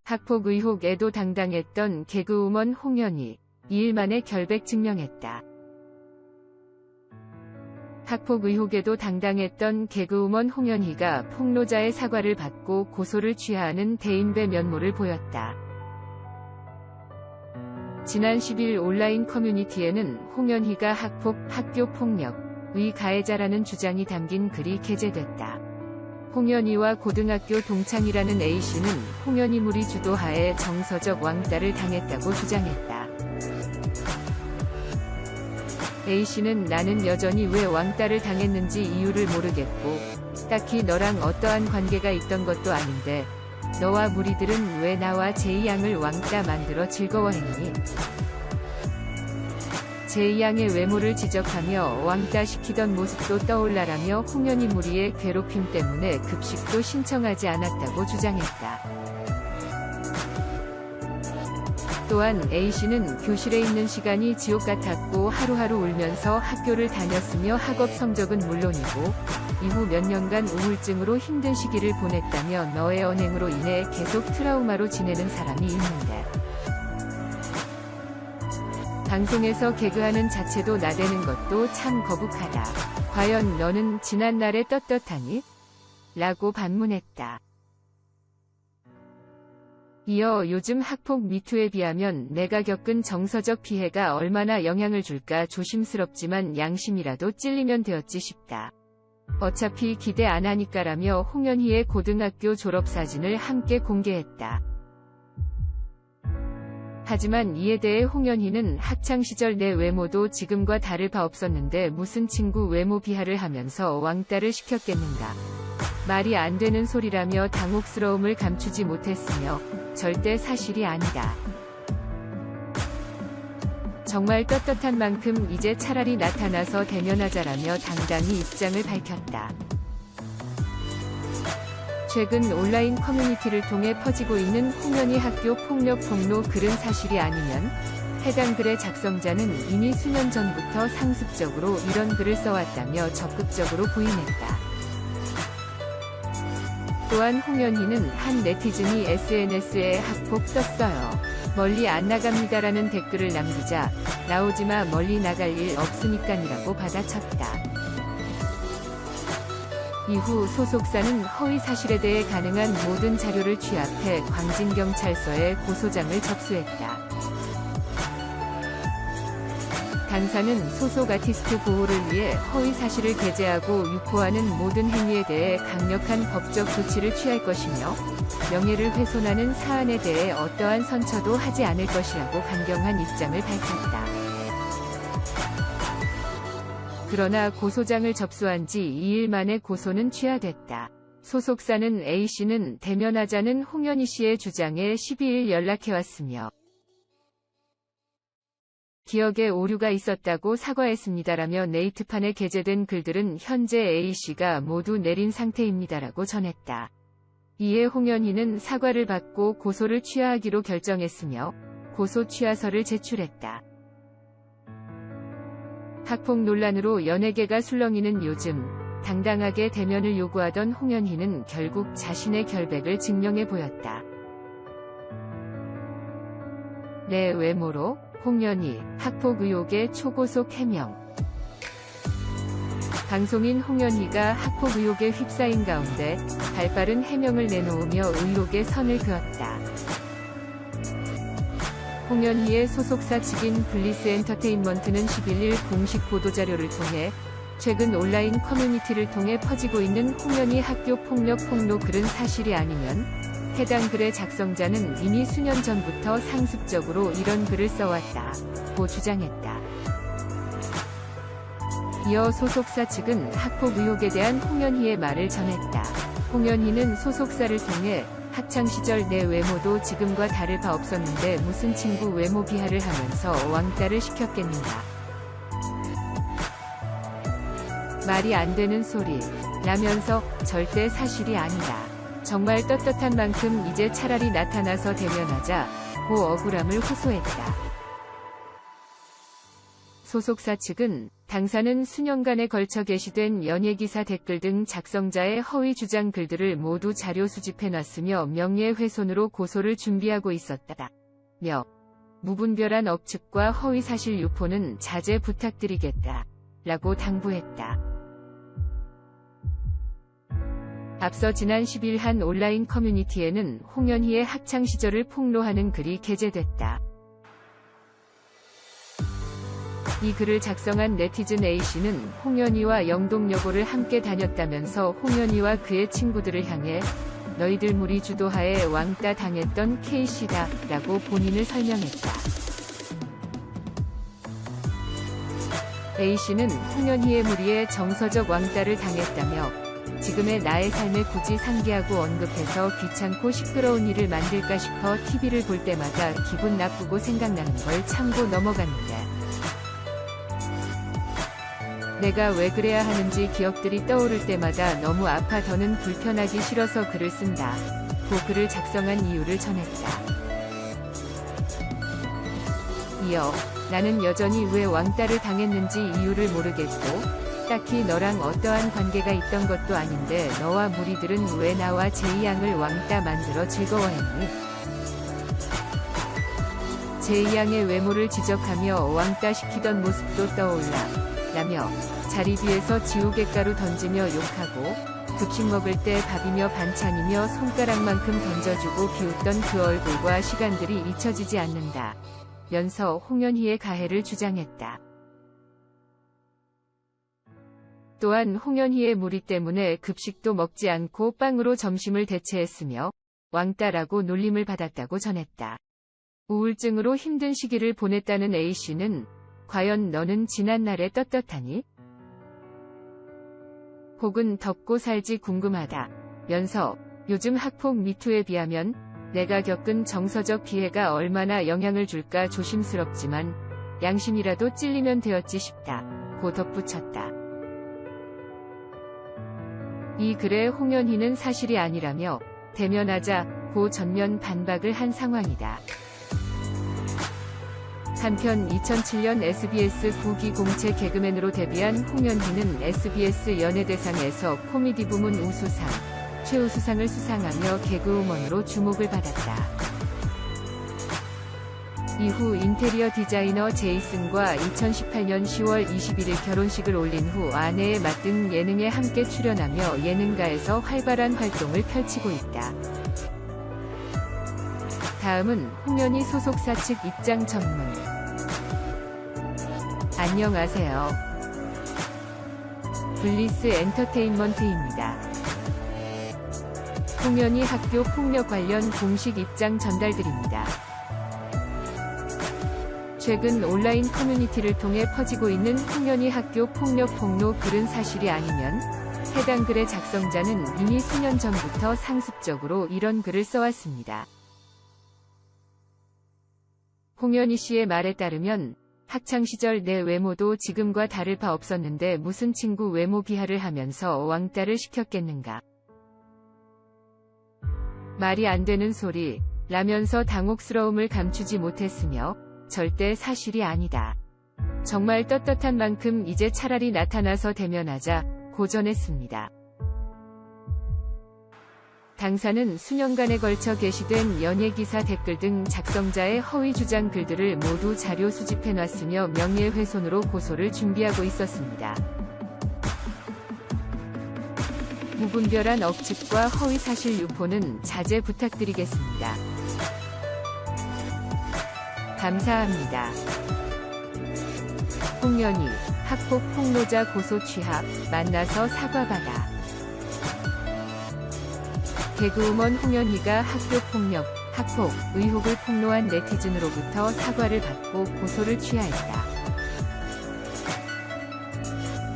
학폭 의혹에도 당당했던 개그우먼 홍현희, 2일 만에 결백 증명했다. 학폭 의혹에도 당당했던 개그우먼 홍현희가 폭로자의 사과를 받고 고소를 취하하는 대인배 면모를 보였다. 지난 10일 온라인 커뮤니티에는 홍현희가 학폭, 학교폭력의 가해자라는 주장이 담긴 글이 게재됐다. 홍현희와 고등학교 동창이라는 A씨는 홍현희 무리 주도하에 정서적 왕따를 당했다고 주장했다. A씨는 나는 여전히 왜 왕따를 당했는지 이유를 모르겠고 딱히 너랑 어떠한 관계가 있던 것도 아닌데 너와 무리들은 왜 나와 제이양을 왕따 만들어 즐거워했니? 제이양의 외모를 지적하며 왕따시키던 모습도 떠올라라며 홍현희 무리의 괴롭힘 때문에 급식도 신청하지 않았다고 주장했다. 또한 A씨는 교실에 있는 시간이 지옥 같았고 하루하루 울면서 학교를 다녔으며 학업 성적은 물론이고 이후 몇 년간 우울증으로 힘든 시기를 보냈다며 너의 언행으로 인해 계속 트라우마로 지내는 사람이 있는데 방송에서 개그하는 자체도 나대는 것도 참 거북하다. 과연 너는 지난날에 떳떳하니? 라고 반문했다. 이어 요즘 학폭 미투에 비하면 내가 겪은 정서적 피해가 얼마나 영향을 줄까 조심스럽지만 양심이라도 찔리면 되었지 싶다. 어차피 기대 안 하니까라며 홍현희의 고등학교 졸업사진을 함께 공개했다. 하지만 이에 대해 홍현희는 학창시절 내 외모도 지금과 다를 바 없었는데 무슨 친구 외모 비하를 하면서 왕따를 시켰겠는가. 말이 안 되는 소리라며 당혹스러움을 감추지 못했으며 절대 사실이 아니다. 정말 떳떳한 만큼 이제 차라리 나타나서 대면하자라며 당당히 입장을 밝혔다. 최근 온라인 커뮤니티를 통해 퍼지고 있는 홍현희 학교 폭력 폭로 글은 사실이 아니면 해당 글의 작성자는 이미 수년 전부터 상습적으로 이런 글을 써왔다며 적극적으로 부인했다. 또한 홍현희는 한 네티즌이 SNS에 학폭 썼어요. 멀리 안 나갑니다라는 댓글을 남기자 나오지마 멀리 나갈 일 없으니까니라고 받아쳤다. 이후 소속사는 허위 사실에 대해 가능한 모든 자료를 취합해 광진경찰서에 고소장을 접수했다. 당사는 소속 아티스트 보호를 위해 허위 사실을 게재하고 유포하는 모든 행위에 대해 강력한 법적 조치를 취할 것이며 명예를 훼손하는 사안에 대해 어떠한 선처도 하지 않을 것이라고 강경한 입장을 밝혔다. 그러나 고소장을 접수한 지 2일 만에 고소는 취하됐다. 소속사는 A씨는 대면하자는 홍현희 씨의 주장에 12일 연락해왔으며 기억에 오류가 있었다고 사과했습니다라며 네이트판에 게재된 글들은 현재 A씨가 모두 내린 상태입니다라고 전했다. 이에 홍현희는 사과를 받고 고소를 취하하기로 결정했으며 고소 취하서를 제출했다. 학폭 논란으로 연예계가 술렁이는 요즘 당당하게 대면을 요구하던 홍현희는 결국 자신의 결백을 증명해 보였다. 내 외모로 홍현희 학폭 의혹의 초고속 해명. 방송인 홍현희가 학폭 의혹에 휩싸인 가운데 발빠른 해명을 내놓으며 의혹의 선을 그었다. 홍현희의 소속사 측인 블리스 엔터테인먼트는 11일 공식 보도자료를 통해 최근 온라인 커뮤니티를 통해 퍼지고 있는 홍현희 학교 폭력 폭로 글은 사실이 아니면 해당 글의 작성자는 이미 수년 전부터 상습적으로 이런 글을 써왔다고 주장했다. 이어 소속사 측은 학폭 의혹에 대한 홍현희의 말을 전했다. 홍현희는 소속사를 통해 학창시절 내 외모도 지금과 다를 바 없었는데 무슨 친구 외모 비하를 하면서 왕따를 시켰겠는가. 말이 안 되는 소리 라면서 절대 사실이 아니다. 정말 떳떳한 만큼 이제 차라리 나타나서 대면하자 고 억울함을 호소했다. 소속사 측은 당사는 수년간에 걸쳐 게시된 연예기사 댓글 등 작성자의 허위 주장 글들을 모두 자료 수집해놨으며 명예훼손으로 고소를 준비하고 있었다며 무분별한 억측과 허위사실 유포는 자제 부탁드리겠다 라고 당부했다. 앞서 지난 10일 한 온라인 커뮤니티에는 홍현희의 학창시절을 폭로하는 글이 게재됐다. 이 글을 작성한 네티즌 A씨는 홍현희와 영동여고를 함께 다녔다면서 홍현희와 그의 친구들을 향해 너희들 무리 주도하에 왕따 당했던 K씨다 라고 본인을 설명했다. A씨는 홍현희의 무리에 정서적 왕따를 당했다며 지금의 나의 삶에 굳이 상기하고 언급해서 귀찮고 시끄러운 일을 만들까 싶어 TV를 볼 때마다 기분 나쁘고 생각나는 걸 참고 넘어갔는데 내가 왜 그래야 하는지 기억들이 떠오를 때마다 너무 아파 더는 불편하기 싫어서 글을 쓴다. 고 글을 작성한 이유를 전했다. 이어 나는 여전히 왜 왕따를 당했는지 이유를 모르겠고 딱히 너랑 어떠한 관계가 있던 것도 아닌데 너와 무리들은 왜 나와 제이양을 왕따 만들어 즐거워했니? 제이양의 외모를 지적하며 왕따 시키던 모습도 떠올라. 라며 자리 뒤에서 지우개가루 던지며 욕하고 급식 먹을 때 밥이며 반찬이며 손가락만큼 던져주고 비웃던 그 얼굴과 시간들이 잊혀지지 않는다. 면서 홍현희의 가해를 주장했다. 또한 홍현희의 무리 때문에 급식도 먹지 않고 빵으로 점심을 대체했으며 왕따라고 놀림을 받았다고 전했다. 우울증으로 힘든 시기를 보냈다는 A씨는 과연 너는 지난날에 떳떳하니? 혹은 덮고 살지 궁금하다. 면서 요즘 학폭 미투에 비하면 내가 겪은 정서적 피해가 얼마나 영향을 줄까 조심스럽지만 양심이라도 찔리면 되었지 싶다. 고 덧붙였다. 이 글에 홍현희는 사실이 아니라며 대면하자 고 전면 반박을 한 상황이다. 한편 2007년 SBS 국기 공채 개그맨으로 데뷔한 홍현희는 SBS 연예대상에서 코미디 부문 우수상, 최우수상을 수상하며 개그우먼으로 주목을 받았다. 이후 인테리어 디자이너 제이슨과 2018년 10월 21일 결혼식을 올린 후 아내의 맛 등 예능에 함께 출연하며 예능가에서 활발한 활동을 펼치고 있다. 다음은 홍현희 소속사 측 입장 전문. 안녕하세요. 블리스 엔터테인먼트입니다. 홍현희 학교 폭력 관련 공식 입장 전달드립니다. 최근 온라인 커뮤니티를 통해 퍼지고 있는 홍현희 학교 폭력 폭로 글은 사실이 아니면 해당 글의 작성자는 이미 수년 전부터 상습적으로 이런 글을 써왔습니다. 홍현희 씨의 말에 따르면 학창시절 내 외모도 지금과 다를 바 없었는데 무슨 친구 외모 비하를 하면서 왕따를 시켰겠는가. 말이 안 되는 소리 라면서 당혹스러움을 감추지 못했으며 절대 사실이 아니다. 정말 떳떳한 만큼 이제 차라리 나타나서 대면하자 고 전했습니다. 당사는 수년간에 걸쳐 게시된 연예기사 댓글 등 작성자의 허위 주장 글들을 모두 자료 수집해놨으며 명예훼손으로 고소를 준비하고 있었습니다. 무분별한 억측과 허위사실 유포는 자제 부탁드리겠습니다. 감사합니다. 홍현희, 학폭 폭로자 고소 취합, 만나서 사과받아. 개그우먼 홍현희가 학교폭력, 학폭, 의혹을 폭로한 네티즌으로부터 사과를 받고 고소를 취하했다.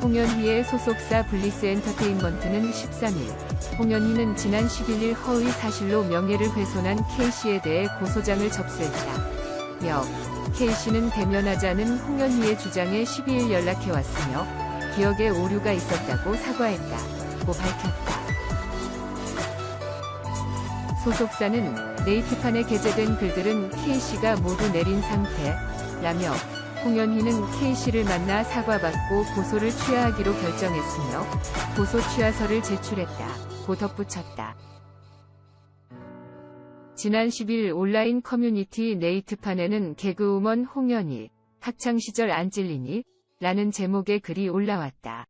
홍현희의 소속사 블리스 엔터테인먼트는 13일, 홍현희는 지난 11일 허위 사실로 명예를 훼손한 K씨에 대해 고소장을 접수했다. 며 K씨는 대면하자는 홍현희의 주장에 12일 연락해왔으며 기억에 오류가 있었다고 사과했다고 밝혔다. 소속사는 네이트판에 게재된 글들은 K씨가 모두 내린 상태라며 홍현희는 K씨를 만나 사과받고 고소를 취하하기로 결정했으며 고소 취하서를 제출했다. 고 덧붙였다. 지난 10일 온라인 커뮤니티 네이트판에는 개그우먼 홍현희, 학창시절 안 찔리니? 라는 제목의 글이 올라왔다.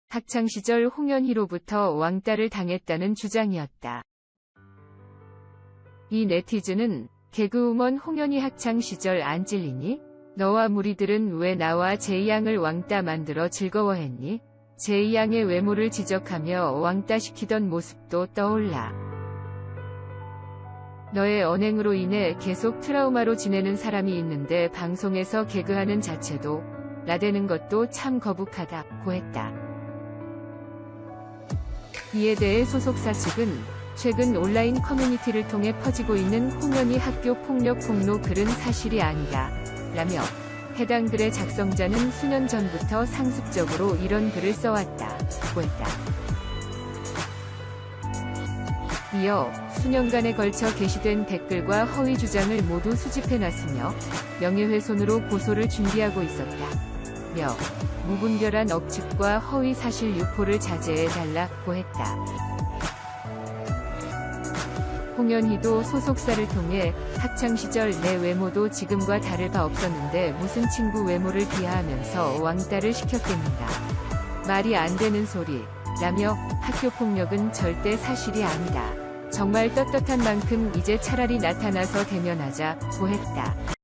학창시절 홍현희로부터 왕따를 당했다는 주장이었다. 이 네티즌은 개그우먼 홍현희 학창시절 안 찔리니? 너와 무리들은 왜 나와 제이양을 왕따 만들어 즐거워했니? 제이양의 외모를 지적하며 왕따시키던 모습도 떠올라. 너의 언행으로 인해 계속 트라우마로 지내는 사람이 있는데 방송에서 개그하는 자체도 나대는 것도 참 거북하다고 했다. 이에 대해 소속사 측은 최근 온라인 커뮤니티를 통해 퍼지고 있는 홍현희 학교 폭력 폭로 글은 사실이 아니다 라며 해당 글의 작성자는 수년 전부터 상습적으로 이런 글을 써왔다고 했다. 이어 수년간에 걸쳐 게시된 댓글과 허위 주장을 모두 수집해놨으며 명예훼손으로 고소를 준비하고 있었다며 무분별한 억측과 허위 사실 유포를 자제해달라고 했다. 홍현희도 소속사를 통해 학창시절 내 외모도 지금과 다를 바 없었는데 무슨 친구 외모를 비하하면서 왕따를 시켰겠는가. 말이 안 되는 소리 라며 학교폭력은 절대 사실이 아니다. 정말 떳떳한 만큼 이제 차라리 나타나서 대면하자고 했다.